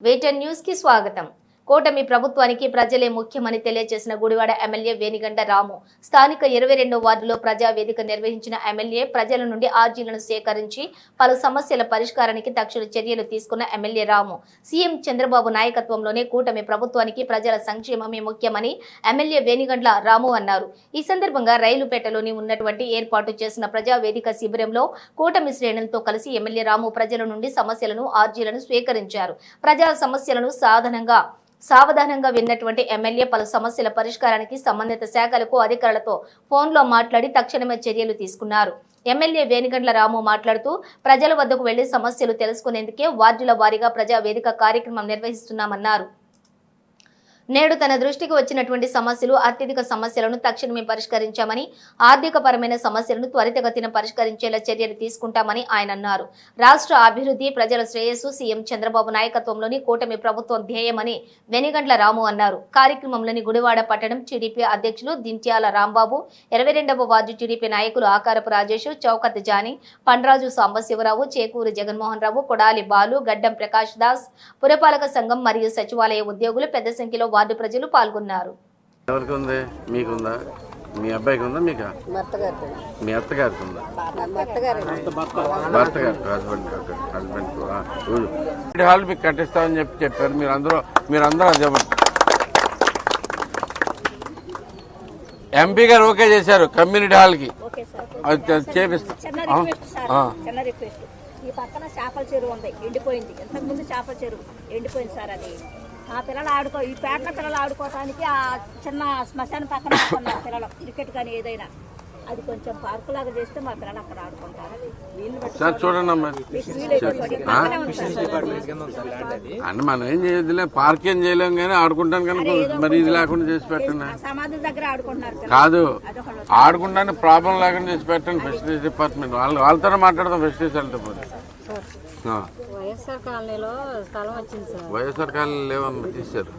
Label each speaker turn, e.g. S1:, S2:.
S1: వేటన్ news కి స్వాగతం. కూటమి ప్రభుత్వానికి ప్రజలే ముఖ్యమని తెలియజేసిన గుడివాడ ఎమ్మెల్యే వేణిగండ్ల రాము స్థానిక 22వ వార్డులో ప్రజా వేదిక నిర్వహించిన ఎమ్మెల్యే ప్రజల నుండి ఆర్జీలను సేకరించి పలు సమస్యల పరిష్కారానికి తక్షణ చర్యలు తీసుకున్న ఎమ్మెల్యే రాము సీఎం చంద్రబాబు నాయకత్వంలోనే కూటమి ప్రభుత్వానికి ప్రజల సంక్షేమమే ముఖ్యమని ఎమ్మెల్యే వేణిగండ్ల రాము అన్నారు. ఈ సందర్భంగా రైలుపేటలోని ఉన్నటువంటి ఏర్పాటు చేసిన ప్రజా వేదిక శిబిరంలో కూటమి శ్రేణులతో కలిసి ఎమ్మెల్యే రాము ప్రజల నుండి సమస్యలను ఆర్జీలను స్వీకరించారు. ప్రజా సమస్యలను సావధానంగా విన్నటువంటి ఎమ్మెల్యే పలు సమస్యల పరిష్కారానికి సంబంధిత శాఖలకు అధికారులతో ఫోన్లో మాట్లాడి తక్షణమే చర్యలు తీసుకున్నారు. ఎమ్మెల్యే వేణిగండ్ల రాము మాట్లాడుతూ ప్రజల వద్దకు వెళ్లి సమస్యలు తెలుసుకునేందుకే వార్డుల వారీగా ప్రజా వేదిక కార్యక్రమం నిర్వహిస్తున్నామన్నారు. నేడు తన దృష్టికి వచ్చినటువంటి సమస్యలు అత్యధిక సమస్యలను తక్షణమే పరిష్కరించామని, ఆర్థిక పరమైన సమస్యలను త్వరితగతిన పరిష్కరించేలా చర్యలు తీసుకుంటామని ఆయన అన్నారు. రాష్ట్ర అభివృద్ధి, ప్రజల శ్రేయస్సు సీఎం చంద్రబాబు నాయకత్వంలోని కూటమి ప్రభుత్వం ధ్యేయమని వెనిగండ్ల రాము అన్నారు. కార్యక్రమంలోని గుడివాడ పట్టణం టీడీపీ అధ్యక్షులు దింట్యాల రాంబాబు, 22వ వార్డు టీడీపీ నాయకులు ఆకారపు రాజేష్, చౌకత్ జానీ, పండ్రాజు సాంబశివరావు, చేకూరు జగన్మోహన్ రావు, కొడాలి బాలు, గడ్డం ప్రకాష్ దాస్, పురపాలక సంఘం మరియు సచివాలయ ఉద్యోగులు పెద్ద సంఖ్యలో వార్డు ప్రజలు పాల్గొన్నారు.
S2: ఎవరికి ఉంది? మీకుందా? మీ అబ్బాయికి ఉందా? మీకా? మీ అత్తగారికి ఉందా? భర్త గారు హస్బెండ్ హాల్ మీకు కట్టిస్తామని చెప్పారు. మీరందరూ చెప్పండి. ఎంపీ గారు ఓకే చేశారు కమ్యూనిటీ హాల్ కి, అది చేపిస్తాం.
S3: ఈ పక్కన చేపల చెరువు ఉంది, ఎండిపోయింది. ఇంతకు ముందు చేపల చెరువు ఎండిపోయింది సార్. అది ఆ పిల్లలు ఈ పేటల పిల్లలు ఆడుకోవడానికి ఆ చిన్న శ్మశాన పక్కన పిల్లలు క్రికెట్ కానీ ఏదైనా అది కొంచెం పార్కు లాగా చేస్తే మా పిల్లలు అక్కడ ఆడుకుంటారు.
S2: చూడండి అంటే మనం ఏం చేయదులే, పార్క్ ఏం చేయలేం కానీ ఆడుకుంటాను కనుక మరి ఇది లేకుండా చేసి పెట్టండి.
S3: సమాధుల దగ్గర ఆడుకుంటున్నారు
S2: కాదు, ఆడుకుంటానికి ప్రాబ్లం లేకుండా చేసి పెట్టండి. ఫెసిలిటీస్ డిపార్ట్మెంట్ వాళ్ళతోనే మాట్లాడదాం. ఫెసిలిటీస్ వెళ్తే
S4: వైఎస్ఆర్ కాలనీలో స్థలం వచ్చింది సార్.
S2: వైఎస్ఆర్ కాలనీ లేవమ్మా, తీశారు.